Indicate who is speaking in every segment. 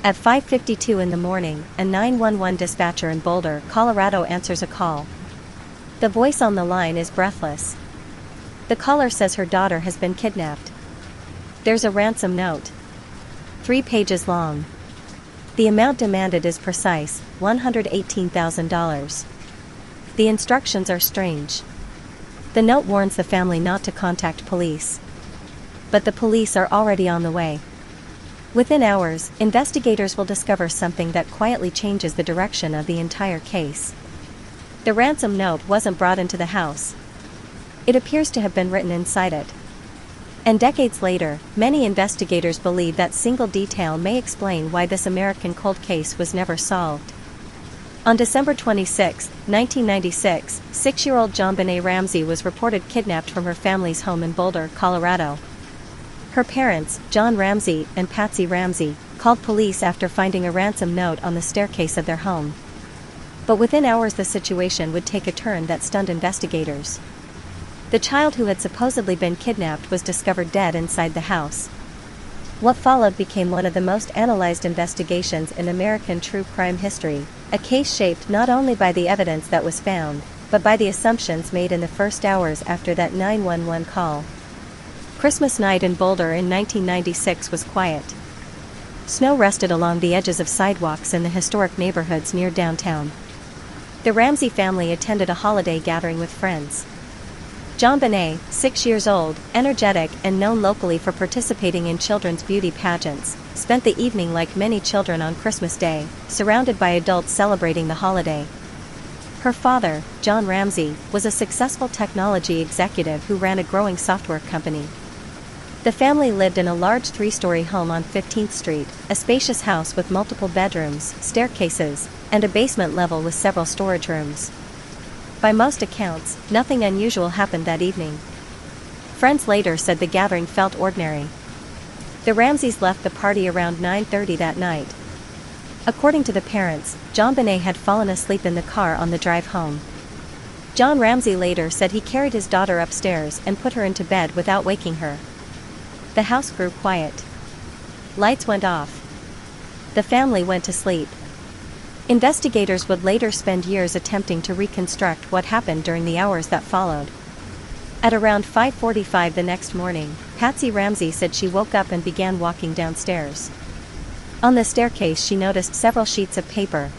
Speaker 1: At 5:52 in the morning, a 911 dispatcher in Boulder, Colorado answers a call. The voice on the line is breathless. The caller says her daughter has been kidnapped. There's a ransom note. 3 pages long. The amount demanded is precise, $118,000. The instructions are strange. The note warns the family not to contact police. But the police are already on the way. Within hours, investigators will discover something that quietly changes the direction of the entire case. The ransom note wasn't brought into the house. It appears to have been written inside it. And decades later, many investigators believe that single detail may explain why this American cold case was never solved. On December 26, 1996, 6-year-old JonBenet Ramsey was reported kidnapped from her family's home in Boulder, Colorado. Her parents, John Ramsey and Patsy Ramsey, called police after finding a ransom note on the staircase of their home. But within hours the situation would take a turn that stunned investigators. The child who had supposedly been kidnapped was discovered dead inside the house. What followed became one of the most analyzed investigations in American true crime history, a case shaped not only by the evidence that was found, but by the assumptions made in the first hours after that 911 call. Christmas night in Boulder in 1996 was quiet. Snow rested along the edges of sidewalks in the historic neighborhoods near downtown. The Ramsey family attended a holiday gathering with friends. JonBenet, 6 years old, energetic and known locally for participating in children's beauty pageants, spent the evening like many children on Christmas Day, surrounded by adults celebrating the holiday. Her father, John Ramsey, was a successful technology executive who ran a growing software company. The family lived in a large 3-story home on 15th Street, a spacious house with multiple bedrooms, staircases, and a basement level with several storage rooms. By most accounts, nothing unusual happened that evening. Friends later said the gathering felt ordinary. The Ramseys left the party around 9:30 that night. According to the parents, JonBenet had fallen asleep in the car on the drive home. John Ramsey later said he carried his daughter upstairs and put her into bed without waking her. The house grew quiet. Lights went off. The family went to sleep. Investigators would later spend years attempting to reconstruct what happened during the hours that followed. At around 5:45 the next morning, Patsy Ramsey said she woke up and began walking downstairs. On the staircase she noticed several sheets of paper.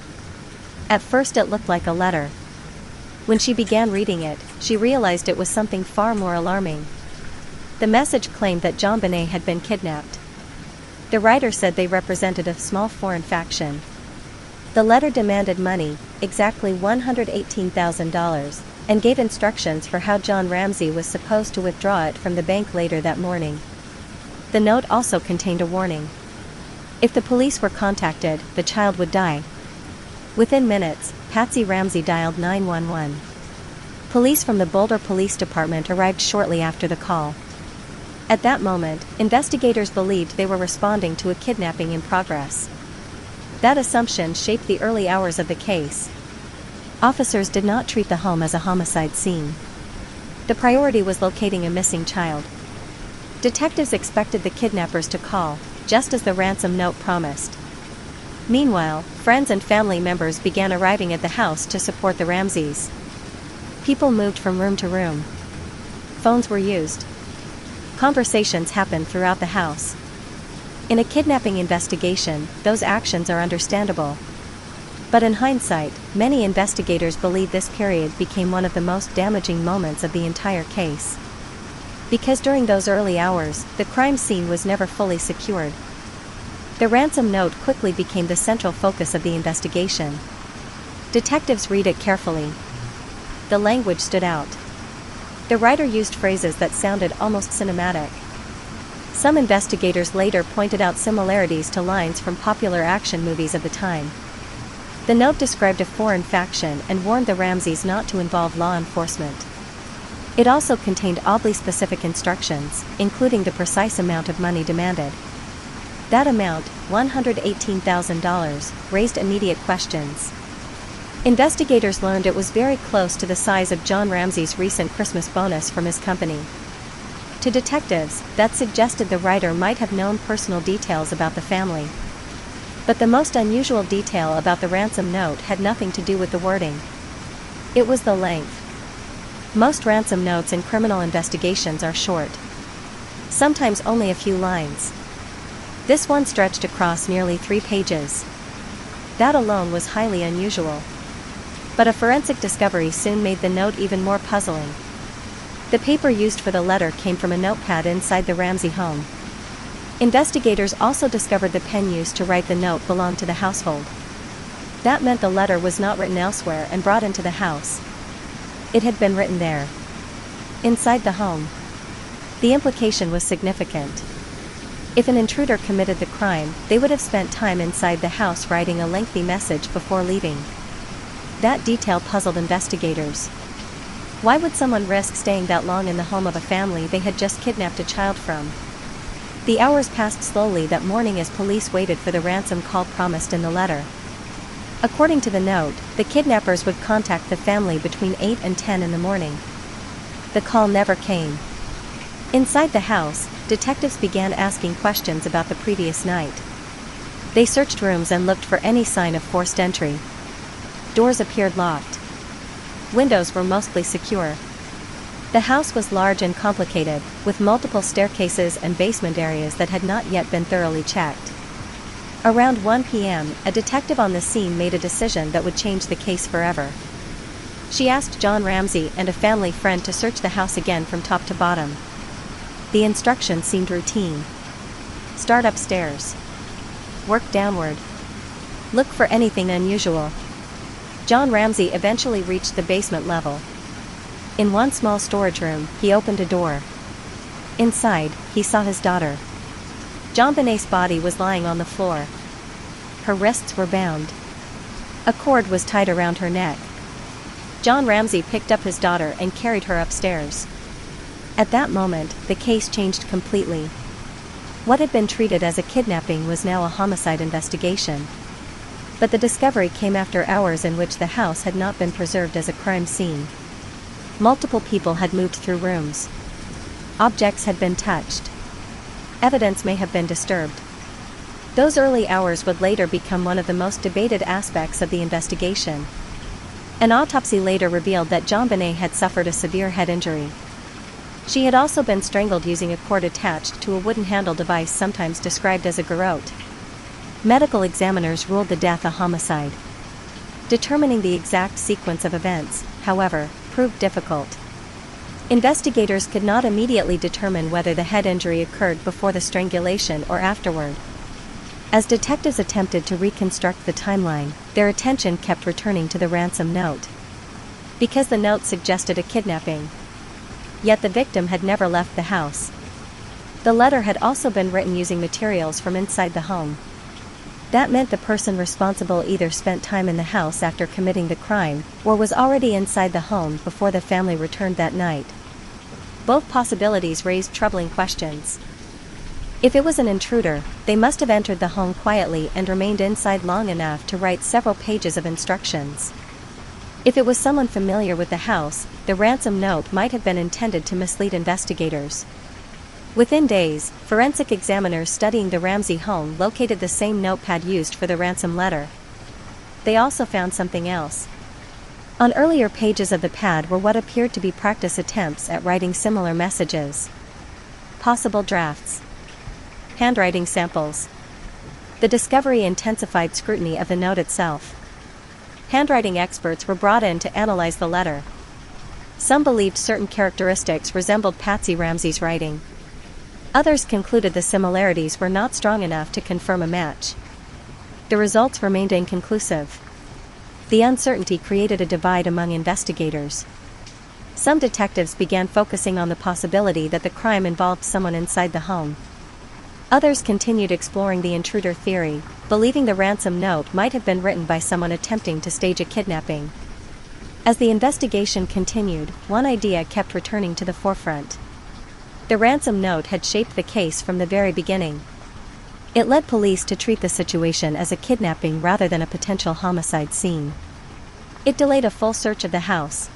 Speaker 1: At first it looked like a letter. When she began reading it, she realized it was something far more alarming. The message claimed that JonBenet had been kidnapped. The writer said they represented a small foreign faction. The letter demanded money, exactly $118,000, and gave instructions for how John Ramsey was supposed to withdraw it from the bank later that morning. The note also contained a warning. If the police were contacted, the child would die. Within minutes, Patsy Ramsey dialed 911. Police from the Boulder Police Department arrived shortly after the call. At that moment, investigators believed they were responding to a kidnapping in progress. That assumption shaped the early hours of the case. Officers did not treat the home as a homicide scene. The priority was locating a missing child. Detectives expected the kidnappers to call, just as the ransom note promised. Meanwhile, friends and family members began arriving at the house to support the Ramseys. People moved from room to room. Phones were used. Conversations happened throughout the house. In a kidnapping investigation, those actions are understandable. But in hindsight, many investigators believe this period became one of the most damaging moments of the entire case. Because during those early hours, the crime scene was never fully secured. The ransom note quickly became the central focus of the investigation. Detectives read it carefully. The language stood out. The writer used phrases that sounded almost cinematic. Some investigators later pointed out similarities to lines from popular action movies of the time. The note described a foreign faction and warned the Ramseys not to involve law enforcement. It also contained oddly specific instructions, including the precise amount of money demanded. That amount, $118,000, raised immediate questions. Investigators learned it was very close to the size of John Ramsey's recent Christmas bonus from his company. To detectives, that suggested the writer might have known personal details about the family. But the most unusual detail about the ransom note had nothing to do with the wording. It was the length. Most ransom notes in criminal investigations are short. Sometimes only a few lines. This one stretched across nearly 3 pages. That alone was highly unusual. But a forensic discovery soon made the note even more puzzling. The paper used for the letter came from a notepad inside the Ramsey home. Investigators also discovered the pen used to write the note belonged to the household. That meant the letter was not written elsewhere and brought into the house. It had been written there. Inside the home. The implication was significant. If an intruder committed the crime, they would have spent time inside the house writing a lengthy message before leaving. That detail puzzled investigators. Why would someone risk staying that long in the home of a family they had just kidnapped a child from? The hours passed slowly that morning as police waited for the ransom call promised in the letter. According to the note, the kidnappers would contact the family between 8 and 10 in the morning. The call never came. Inside the house, detectives began asking questions about the previous night. They searched rooms and looked for any sign of forced entry. Doors appeared locked. Windows were mostly secure. The house was large and complicated, with multiple staircases and basement areas that had not yet been thoroughly checked. Around 1 p.m., a detective on the scene made a decision that would change the case forever. She asked John Ramsey and a family friend to search the house again from top to bottom. The instructions seemed routine. Start upstairs. Work downward. Look for anything unusual. John Ramsey eventually reached the basement level. In one small storage room, he opened a door. Inside, he saw his daughter. JonBenet's body was lying on the floor. Her wrists were bound. A cord was tied around her neck. John Ramsey picked up his daughter and carried her upstairs. At that moment, the case changed completely. What had been treated as a kidnapping was now a homicide investigation. But the discovery came after hours in which the house had not been preserved as a crime scene. Multiple people had moved through rooms. Objects had been touched. Evidence may have been disturbed. Those early hours would later become one of the most debated aspects of the investigation. An autopsy later revealed that JonBenet had suffered a severe head injury. She had also been strangled using a cord attached to a wooden handle device sometimes described as a garrote. Medical examiners ruled the death a homicide. Determining the exact sequence of events, however, proved difficult. Investigators could not immediately determine whether the head injury occurred before the strangulation or afterward. As detectives attempted to reconstruct the timeline, their attention kept returning to the ransom note. Because the note suggested a kidnapping. Yet the victim had never left the house. The letter had also been written using materials from inside the home. That meant the person responsible either spent time in the house after committing the crime, or was already inside the home before the family returned that night. Both possibilities raised troubling questions. If it was an intruder, they must have entered the home quietly and remained inside long enough to write several pages of instructions. If it was someone familiar with the house, the ransom note might have been intended to mislead investigators. Within days, forensic examiners studying the Ramsey home located the same notepad used for the ransom letter. They also found something else. On earlier pages of the pad were what appeared to be practice attempts at writing similar messages. Possible drafts. Handwriting samples. The discovery intensified scrutiny of the note itself. Handwriting experts were brought in to analyze the letter. Some believed certain characteristics resembled Patsy Ramsey's writing. Others concluded the similarities were not strong enough to confirm a match. The results remained inconclusive. The uncertainty created a divide among investigators. Some detectives began focusing on the possibility that the crime involved someone inside the home. Others continued exploring the intruder theory, believing the ransom note might have been written by someone attempting to stage a kidnapping. As the investigation continued, one idea kept returning to the forefront. The ransom note had shaped the case from the very beginning. It led police to treat the situation as a kidnapping rather than a potential homicide scene. It delayed a full search of the house.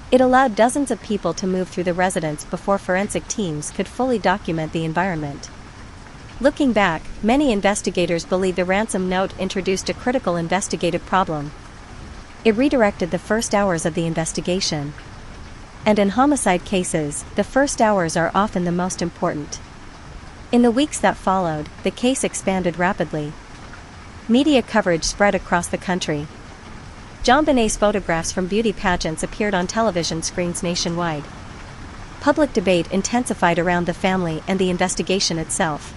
Speaker 1: It allowed dozens of people to move through the residence before forensic teams could fully document the environment. Looking back, many investigators believe the ransom note introduced a critical investigative problem. It redirected the first hours of the investigation. And in homicide cases, the first hours are often the most important. In the weeks that followed, the case expanded rapidly. Media coverage spread across the country. JonBenet's photographs from beauty pageants appeared on television screens nationwide. Public debate intensified around the family and the investigation itself.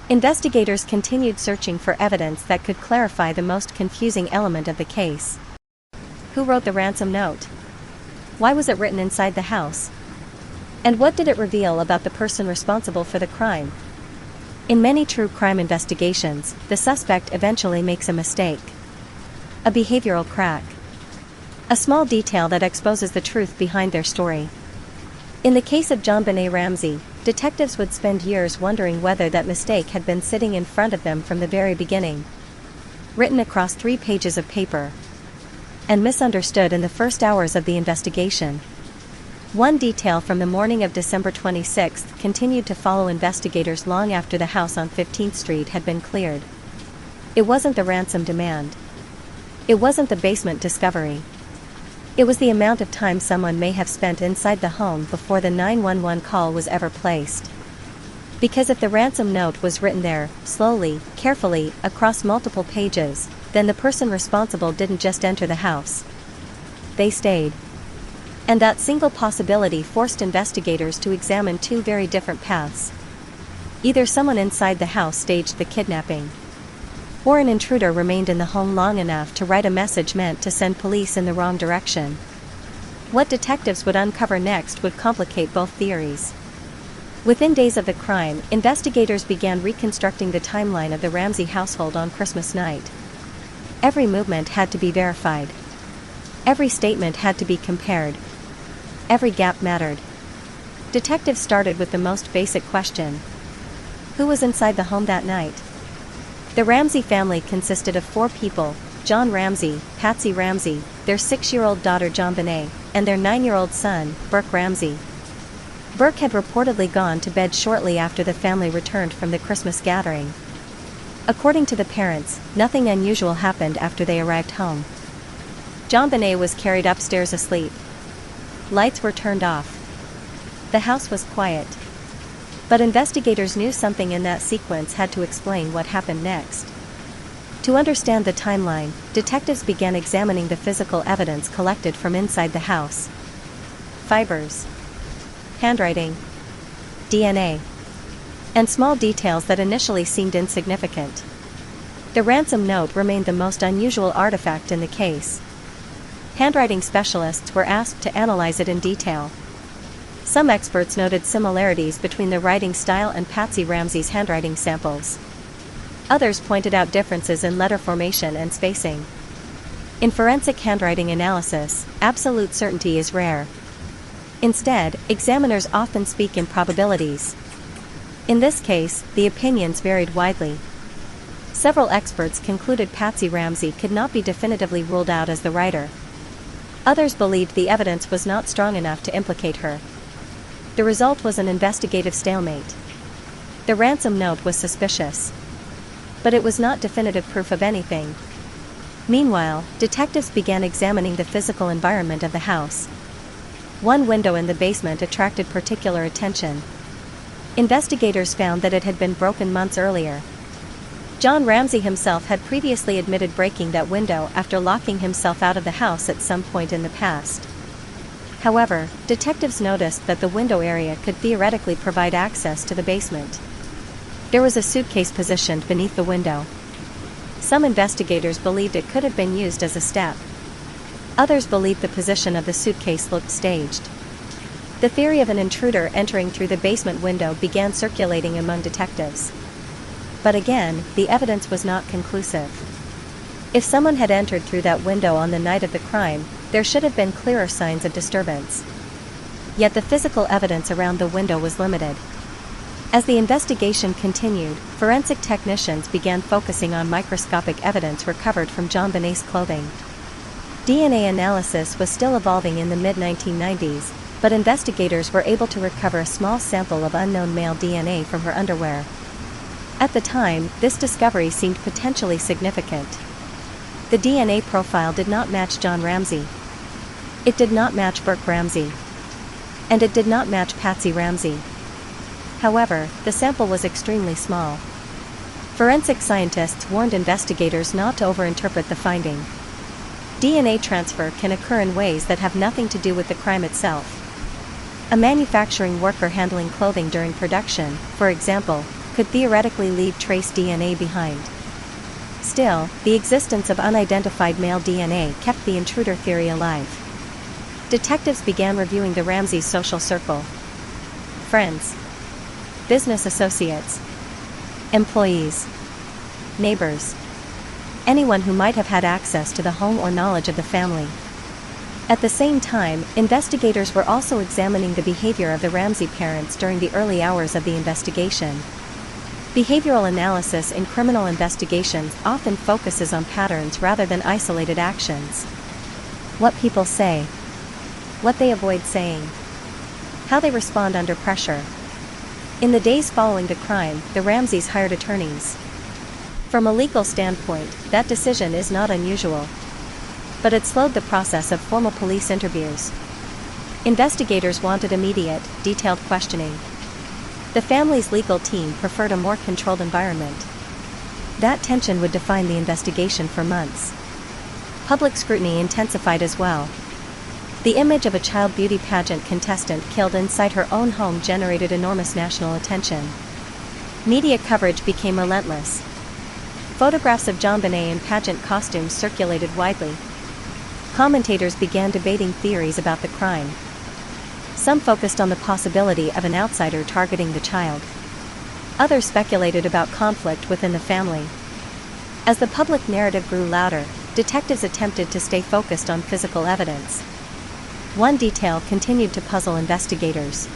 Speaker 1: Investigators continued searching for evidence that could clarify the most confusing element of the case. Who wrote the ransom note? Why was it written inside the house? And what did it reveal about the person responsible for the crime? In many true crime investigations, the suspect eventually makes a mistake. A behavioral crack. A small detail that exposes the truth behind their story. In the case of JonBenet Ramsey, detectives would spend years wondering whether that mistake had been sitting in front of them from the very beginning. Written across 3 pages of paper. And misunderstood in the first hours of the investigation. One detail from the morning of December 26 continued to follow investigators long after the house on 15th Street had been cleared. It wasn't the ransom demand. It wasn't the basement discovery. It was the amount of time someone may have spent inside the home before the 911 call was ever placed. Because if the ransom note was written there, slowly, carefully, across multiple pages, then the person responsible didn't just enter the house. They stayed. And that single possibility forced investigators to examine 2 very different paths. Either someone inside the house staged the kidnapping, or an intruder remained in the home long enough to write a message meant to send police in the wrong direction. What detectives would uncover next would complicate both theories. Within days of the crime, investigators began reconstructing the timeline of the Ramsey household on Christmas night. Every movement had to be verified. Every statement had to be compared. Every gap mattered. Detectives started with the most basic question. Who was inside the home that night? The Ramsey family consisted of 4 people: John Ramsey, Patsy Ramsey, their 6-year-old daughter JonBenet, and their 9-year-old son, Burke Ramsey. Burke had reportedly gone to bed shortly after the family returned from the Christmas gathering. According to the parents, nothing unusual happened after they arrived home. JonBenet was carried upstairs asleep. Lights were turned off. The house was quiet. But investigators knew something in that sequence had to explain what happened next. To understand the timeline, detectives began examining the physical evidence collected from inside the house. Fibers, handwriting, DNA, and small details that initially seemed insignificant. The ransom note remained the most unusual artifact in the case. Handwriting specialists were asked to analyze it in detail. Some experts noted similarities between the writing style and Patsy Ramsey's handwriting samples. Others pointed out differences in letter formation and spacing. In forensic handwriting analysis, absolute certainty is rare. Instead, examiners often speak in probabilities. In this case, the opinions varied widely. Several experts concluded Patsy Ramsey could not be definitively ruled out as the writer. Others believed the evidence was not strong enough to implicate her. The result was an investigative stalemate. The ransom note was suspicious. But it was not definitive proof of anything. Meanwhile, detectives began examining the physical environment of the house. One window in the basement attracted particular attention. Investigators found that it had been broken months earlier. John Ramsey himself had previously admitted breaking that window after locking himself out of the house at some point in the past. However, detectives noticed that the window area could theoretically provide access to the basement. There was a suitcase positioned beneath the window. Some investigators believed it could have been used as a step. Others believed the position of the suitcase looked staged. The theory of an intruder entering through the basement window began circulating among detectives. But again, the evidence was not conclusive. If someone had entered through that window on the night of the crime, there should have been clearer signs of disturbance. Yet the physical evidence around the window was limited. As the investigation continued, forensic technicians began focusing on microscopic evidence recovered from JonBenet's clothing. DNA analysis was still evolving in the mid-1990s, but investigators were able to recover a small sample of unknown male DNA from her underwear. At the time, this discovery seemed potentially significant. The DNA profile did not match John Ramsey. It did not match Burke Ramsey. And it did not match Patsy Ramsey. However, the sample was extremely small. Forensic scientists warned investigators not to overinterpret the finding. DNA transfer can occur in ways that have nothing to do with the crime itself. A manufacturing worker handling clothing during production, for example, could theoretically leave trace DNA behind. Still, the existence of unidentified male DNA kept the intruder theory alive. Detectives began reviewing the Ramseys' social circle. Friends, business associates, employees, neighbors, anyone who might have had access to the home or knowledge of the family. At the same time, investigators were also examining the behavior of the Ramsey parents during the early hours of the investigation. Behavioral analysis in criminal investigations often focuses on patterns rather than isolated actions. What people say, what they avoid saying, how they respond under pressure. In the days following the crime, the Ramseys hired attorneys. From a legal standpoint, that decision is not unusual. But it slowed the process of formal police interviews. Investigators wanted immediate, detailed questioning. The family's legal team preferred a more controlled environment. That tension would define the investigation for months. Public scrutiny intensified as well. The image of a child beauty pageant contestant killed inside her own home generated enormous national attention. Media coverage became relentless. Photographs of JonBenet in pageant costumes circulated widely. Commentators began debating theories about the crime. Some focused on the possibility of an outsider targeting the child. Others speculated about conflict within the family. As the public narrative grew louder, detectives attempted to stay focused on physical evidence. One detail continued to puzzle investigators.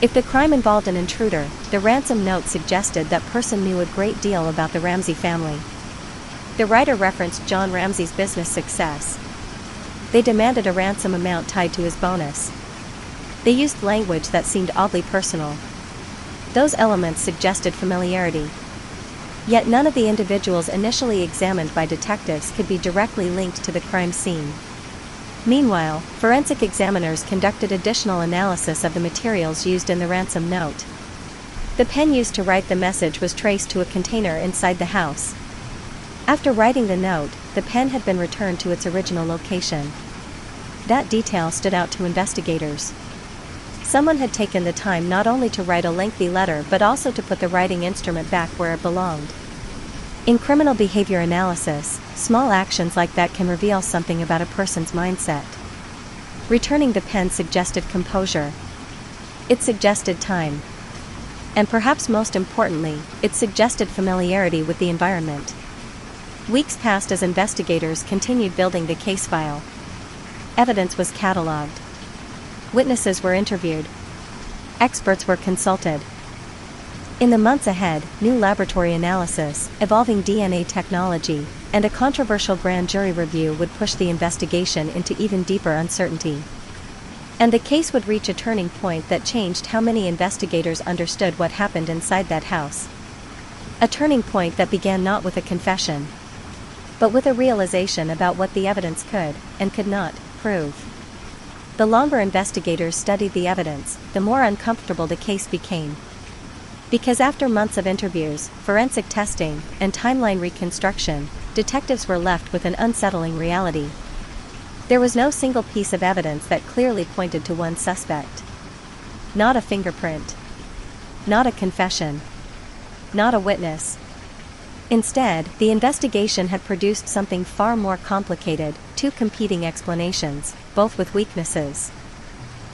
Speaker 1: If the crime involved an intruder, the ransom note suggested that person knew a great deal about the Ramsey family. The writer referenced John Ramsey's business success. They demanded a ransom amount tied to his bonus. They used language that seemed oddly personal. Those elements suggested familiarity. Yet none of the individuals initially examined by detectives could be directly linked to the crime scene. Meanwhile, forensic examiners conducted additional analysis of the materials used in the ransom note. The pen used to write the message was traced to a container inside the house. After writing the note, the pen had been returned to its original location. That detail stood out to investigators. Someone had taken the time not only to write a lengthy letter but also to put the writing instrument back where it belonged. In criminal behavior analysis, small actions like that can reveal something about a person's mindset. Returning the pen suggested composure. It suggested time. And perhaps most importantly, it suggested familiarity with the environment. Weeks passed as investigators continued building the case file. Evidence was catalogued. Witnesses were interviewed. Experts were consulted. In the months ahead, new laboratory analysis, evolving DNA technology, and a controversial grand jury review would push the investigation into even deeper uncertainty. And the case would reach a turning point that changed how many investigators understood what happened inside that house. A turning point that began not with a confession, but with a realization about what the evidence could, and could not, prove. The longer investigators studied the evidence, the more uncomfortable the case became. Because after months of interviews, forensic testing, and timeline reconstruction, detectives were left with an unsettling reality. There was no single piece of evidence that clearly pointed to one suspect. Not a fingerprint. Not a confession. Not a witness. Instead, the investigation had produced something far more complicated, two competing explanations, both with weaknesses.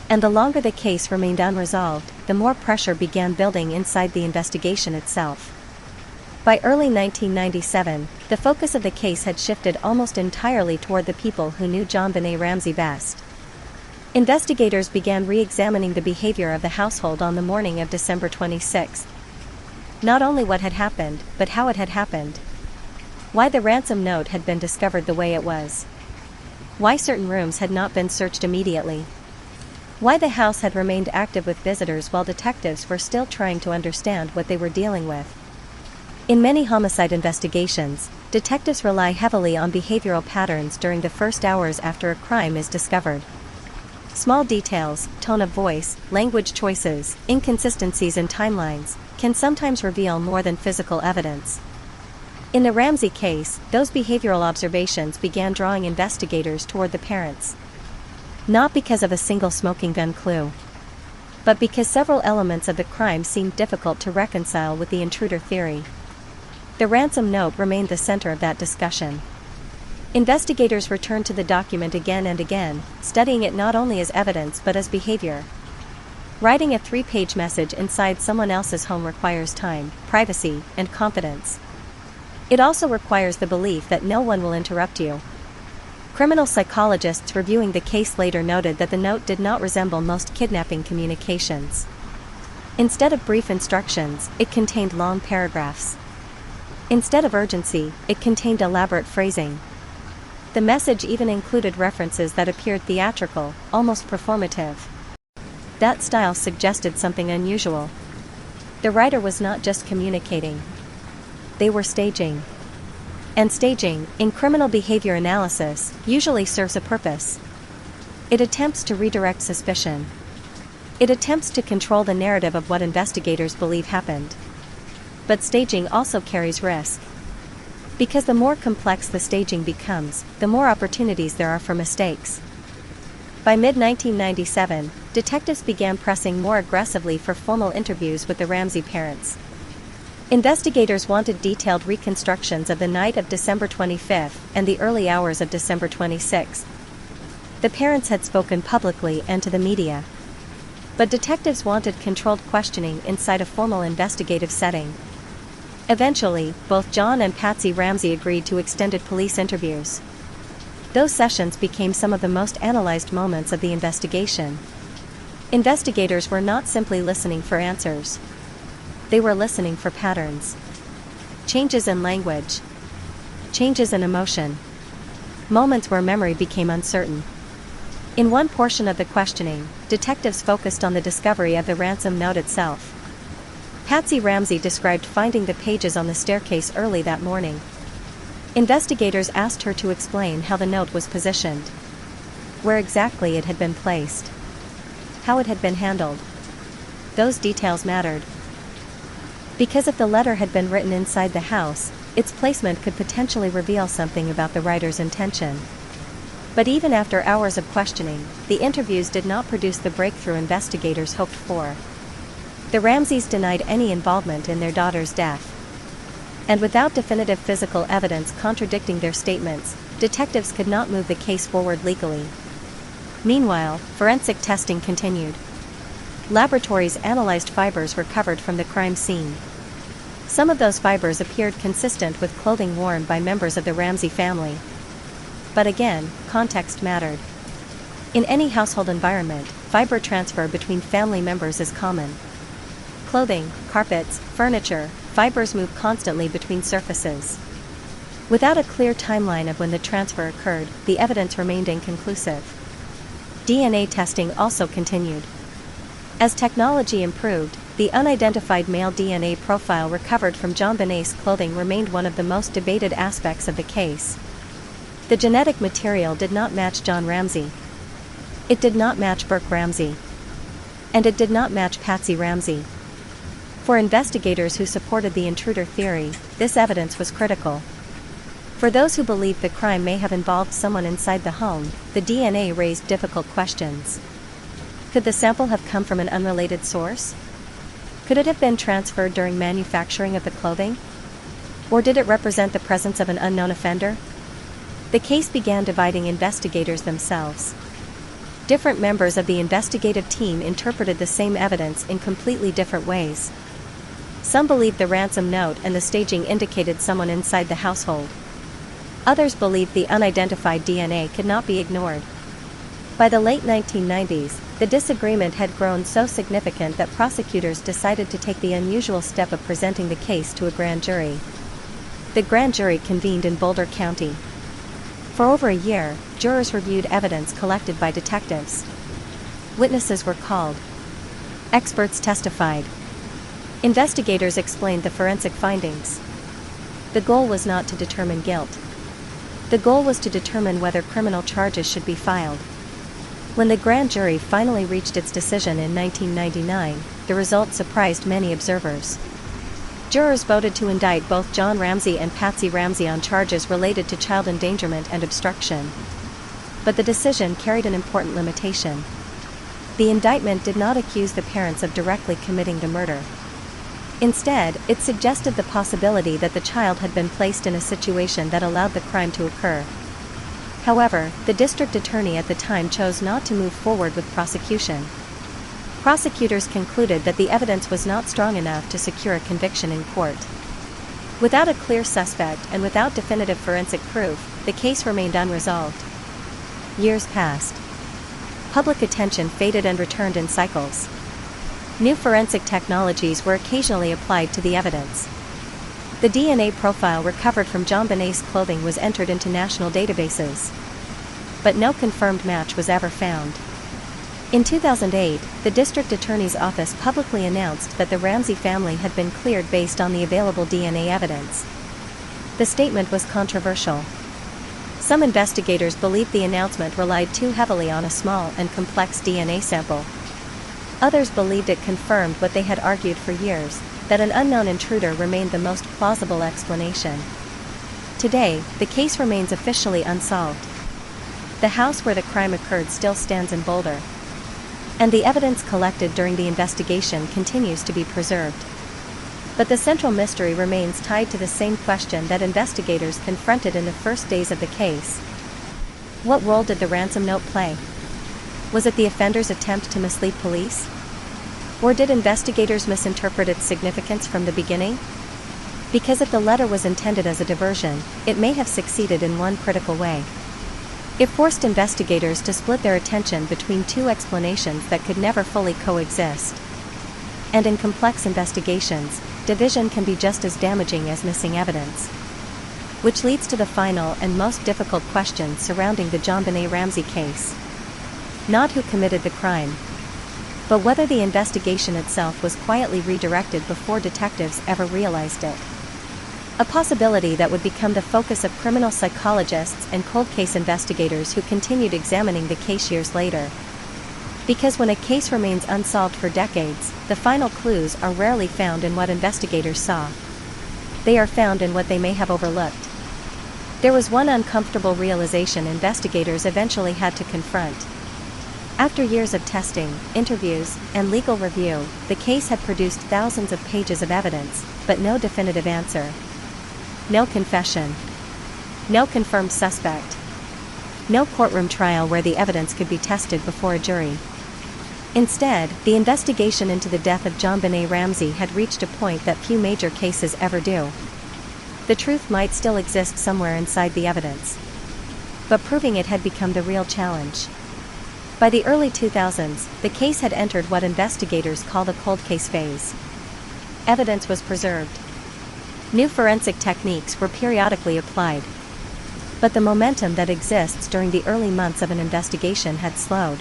Speaker 1: And the longer the case remained unresolved, the more pressure began building inside the investigation itself. By early 1997, the focus of the case had shifted almost entirely toward the people who knew JonBenet Ramsey best. Investigators began re-examining the behavior of the household on the morning of December 26. Not only what had happened, but how it had happened. Why the ransom note had been discovered the way it was. Why certain rooms had not been searched immediately. Why the house had remained active with visitors while detectives were still trying to understand what they were dealing with. In many homicide investigations, detectives rely heavily on behavioral patterns during the first hours after a crime is discovered. Small details, tone of voice, language choices, inconsistencies in timelines, can sometimes reveal more than physical evidence. In the Ramsey case, those behavioral observations began drawing investigators toward the parents. Not because of a single smoking gun clue, but because several elements of the crime seemed difficult to reconcile with the intruder theory. The ransom note remained the center of that discussion. Investigators returned to the document again and again, studying it not only as evidence but as behavior. Writing a 3-page message inside someone else's home requires time, privacy, and confidence. It also requires the belief that no one will interrupt you. Criminal psychologists reviewing the case later noted that the note did not resemble most kidnapping communications. Instead of brief instructions, it contained long paragraphs. Instead of urgency, it contained elaborate phrasing. The message even included references that appeared theatrical, almost performative. That style suggested something unusual. The writer was not just communicating. They were staging. And staging, in criminal behavior analysis, usually serves a purpose. It attempts to redirect suspicion. It attempts to control the narrative of what investigators believe happened. But staging also carries risk. Because the more complex the staging becomes, the more opportunities there are for mistakes. By mid-1997, detectives began pressing more aggressively for formal interviews with the Ramsey parents. Investigators wanted detailed reconstructions of the night of December 25 and the early hours of December 26. The parents had spoken publicly and to the media. But detectives wanted controlled questioning inside a formal investigative setting. Eventually, both John and Patsy Ramsey agreed to extended police interviews. Those sessions became some of the most analyzed moments of the investigation. Investigators were not simply listening for answers. They were listening for patterns. Changes in language. Changes in emotion. Moments where memory became uncertain. In one portion of the questioning, detectives focused on the discovery of the ransom note itself. Patsy Ramsey described finding the pages on the staircase early that morning. Investigators asked her to explain how the note was positioned, where exactly it had been placed, how it had been handled. Those details mattered. Because if the letter had been written inside the house, its placement could potentially reveal something about the writer's intention. But even after hours of questioning, the interviews did not produce the breakthrough investigators hoped for. The Ramseys denied any involvement in their daughter's death. And without definitive physical evidence contradicting their statements, detectives could not move the case forward legally. Meanwhile, forensic testing continued. Laboratories analyzed fibers recovered from the crime scene. Some of those fibers appeared consistent with clothing worn by members of the Ramsey family. But again, context mattered. In any household environment, fiber transfer between family members is common. Clothing, carpets, furniture, fibers move constantly between surfaces. Without a clear timeline of when the transfer occurred, the evidence remained inconclusive. DNA testing also continued. As technology improved, the unidentified male DNA profile recovered from JonBenet's clothing remained one of the most debated aspects of the case. The genetic material did not match John Ramsey. It did not match Burke Ramsey. And it did not match Patsy Ramsey. For investigators who supported the intruder theory, this evidence was critical. For those who believed the crime may have involved someone inside the home, the DNA raised difficult questions. Could the sample have come from an unrelated source? Could it have been transferred during manufacturing of the clothing? Or did it represent the presence of an unknown offender? The case began dividing investigators themselves. Different members of the investigative team interpreted the same evidence in completely different ways. Some believed the ransom note and the staging indicated someone inside the household. Others believed the unidentified DNA could not be ignored. By the late 1990s, the disagreement had grown so significant that prosecutors decided to take the unusual step of presenting the case to a grand jury. The grand jury convened in Boulder County. For over a year, jurors reviewed evidence collected by detectives. Witnesses were called. Experts testified. Investigators explained the forensic findings. The goal was not to determine guilt. The goal was to determine whether criminal charges should be filed. When the grand jury finally reached its decision in 1999, the result surprised many observers. Jurors voted to indict both John Ramsey and Patsy Ramsey on charges related to child endangerment and obstruction. But the decision carried an important limitation. The indictment did not accuse the parents of directly committing the murder. Instead, it suggested the possibility that the child had been placed in a situation that allowed the crime to occur. However, the district attorney at the time chose not to move forward with prosecution. Prosecutors concluded that the evidence was not strong enough to secure a conviction in court. Without a clear suspect and without definitive forensic proof, the case remained unresolved. Years passed. Public attention faded and returned in cycles. New forensic technologies were occasionally applied to the evidence. The DNA profile recovered from JonBenet's clothing was entered into national databases. But no confirmed match was ever found. In 2008, the district attorney's office publicly announced that the Ramsey family had been cleared based on the available DNA evidence. The statement was controversial. Some investigators believed the announcement relied too heavily on a small and complex DNA sample. Others believed it confirmed what they had argued for years, that an unknown intruder remained the most plausible explanation. Today, the case remains officially unsolved. The house where the crime occurred still stands in Boulder. And the evidence collected during the investigation continues to be preserved. But the central mystery remains tied to the same question that investigators confronted in the first days of the case. What role did the ransom note play? Was it the offender's attempt to mislead police? Or did investigators misinterpret its significance from the beginning? Because if the letter was intended as a diversion, it may have succeeded in one critical way. It forced investigators to split their attention between two explanations that could never fully coexist. And in complex investigations, division can be just as damaging as missing evidence. Which leads to the final and most difficult question surrounding the JonBenet Ramsey case. Not who committed the crime, but whether the investigation itself was quietly redirected before detectives ever realized it. A possibility that would become the focus of criminal psychologists and cold case investigators who continued examining the case years later. Because when a case remains unsolved for decades, the final clues are rarely found in what investigators saw. They are found in what they may have overlooked. There was one uncomfortable realization investigators eventually had to confront. After years of testing, interviews, and legal review, the case had produced thousands of pages of evidence, but no definitive answer. No confession. No confirmed suspect. No courtroom trial where the evidence could be tested before a jury. Instead, the investigation into the death of JonBenet Ramsey had reached a point that few major cases ever do. The truth might still exist somewhere inside the evidence, but proving it had become the real challenge. By the early 2000s, the case had entered what investigators call the cold case phase. Evidence was preserved. New forensic techniques were periodically applied. But the momentum that exists during the early months of an investigation had slowed.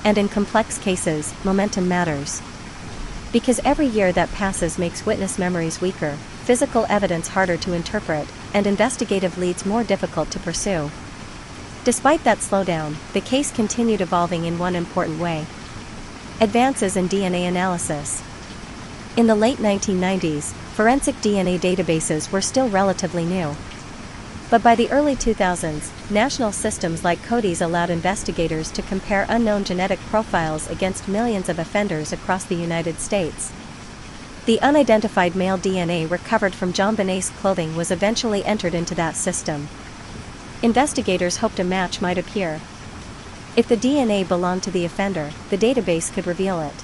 Speaker 1: And in complex cases, momentum matters. Because every year that passes makes witness memories weaker, physical evidence harder to interpret, and investigative leads more difficult to pursue. Despite that slowdown, the case continued evolving in one important way. Advances in DNA analysis. In the late 1990s, forensic DNA databases were still relatively new. But by the early 2000s, national systems like CODIS allowed investigators to compare unknown genetic profiles against millions of offenders across the United States. The unidentified male DNA recovered from JonBenet's clothing was eventually entered into that system. Investigators hoped a match might appear. If the DNA belonged to the offender, the database could reveal it.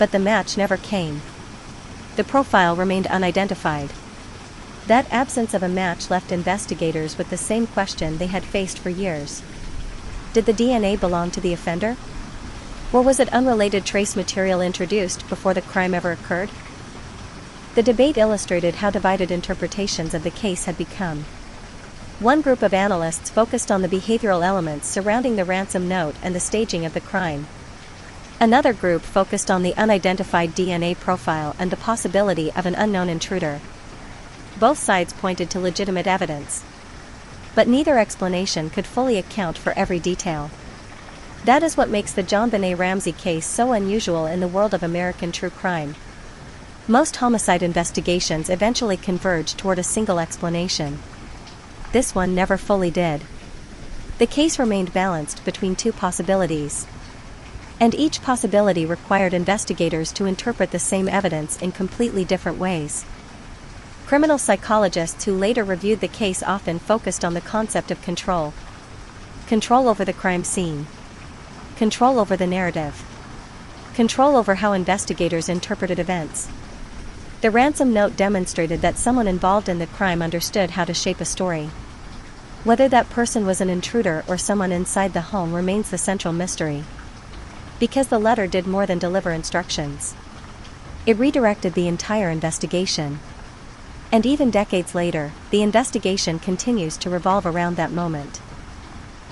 Speaker 1: But the match never came. The profile remained unidentified. That absence of a match left investigators with the same question they had faced for years. Did the DNA belong to the offender? Or was it unrelated trace material introduced before the crime ever occurred? The debate illustrated how divided interpretations of the case had become. One group of analysts focused on the behavioral elements surrounding the ransom note and the staging of the crime. Another group focused on the unidentified DNA profile and the possibility of an unknown intruder. Both sides pointed to legitimate evidence, but neither explanation could fully account for every detail. That is what makes the JonBenet Ramsey case so unusual in the world of American true crime. Most homicide investigations eventually converge toward a single explanation. This one never fully did. The case remained balanced between two possibilities, and each possibility required investigators to interpret the same evidence in completely different ways. Criminal psychologists who later reviewed the case often focused on the concept of control. Control over the crime scene. Control over the narrative. Control over how investigators interpreted events. The ransom note demonstrated that someone involved in the crime understood how to shape a story. Whether that person was an intruder or someone inside the home remains the central mystery, because the letter did more than deliver instructions. It redirected the entire investigation. And even decades later, the investigation continues to revolve around that moment.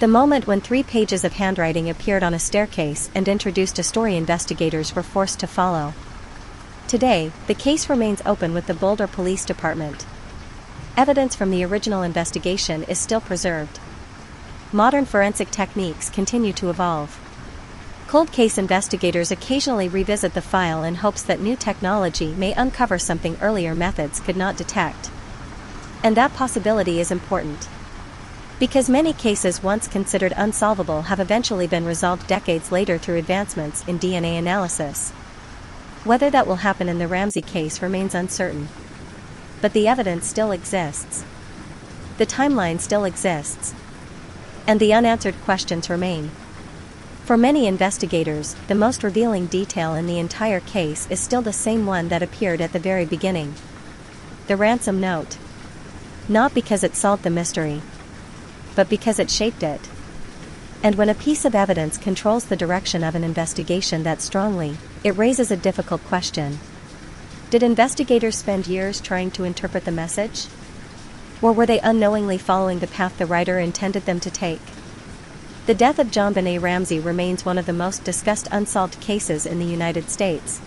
Speaker 1: The moment when 3 pages of handwriting appeared on a staircase and introduced a story investigators were forced to follow. Today, the case remains open with the Boulder Police Department. Evidence from the original investigation is still preserved. Modern forensic techniques continue to evolve. Cold case investigators occasionally revisit the file in hopes that new technology may uncover something earlier methods could not detect. And that possibility is important, because many cases once considered unsolvable have eventually been resolved decades later through advancements in DNA analysis. Whether that will happen in the Ramsey case remains uncertain. But the evidence still exists. The timeline still exists. And the unanswered questions remain. For many investigators, the most revealing detail in the entire case is still the same one that appeared at the very beginning. The ransom note. Not because it solved the mystery, but because it shaped it. And when a piece of evidence controls the direction of an investigation that strongly, it raises a difficult question. Did investigators spend years trying to interpret the message? Or were they unknowingly following the path the writer intended them to take? The death of JonBenet Ramsey remains one of the most discussed unsolved cases in the United States.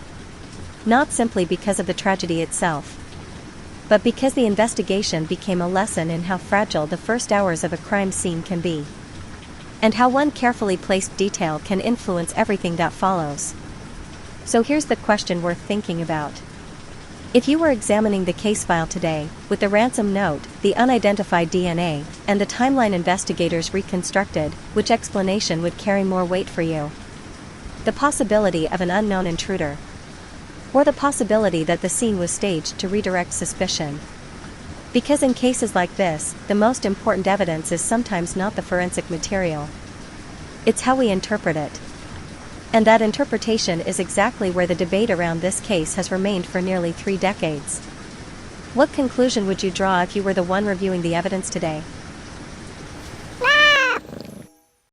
Speaker 1: Not simply because of the tragedy itself, but because the investigation became a lesson in how fragile the first hours of a crime scene can be, and how one carefully placed detail can influence everything that follows. So here's the question worth thinking about. If you were examining the case file today, with the ransom note, the unidentified DNA, and the timeline investigators reconstructed, which explanation would carry more weight for you? The possibility of an unknown intruder, or the possibility that the scene was staged to redirect suspicion? Because in cases like this, the most important evidence is sometimes not the forensic material. It's how we interpret it. And that interpretation is exactly where the debate around this case has remained for nearly 3 decades. What conclusion would you draw if you were the one reviewing the evidence today?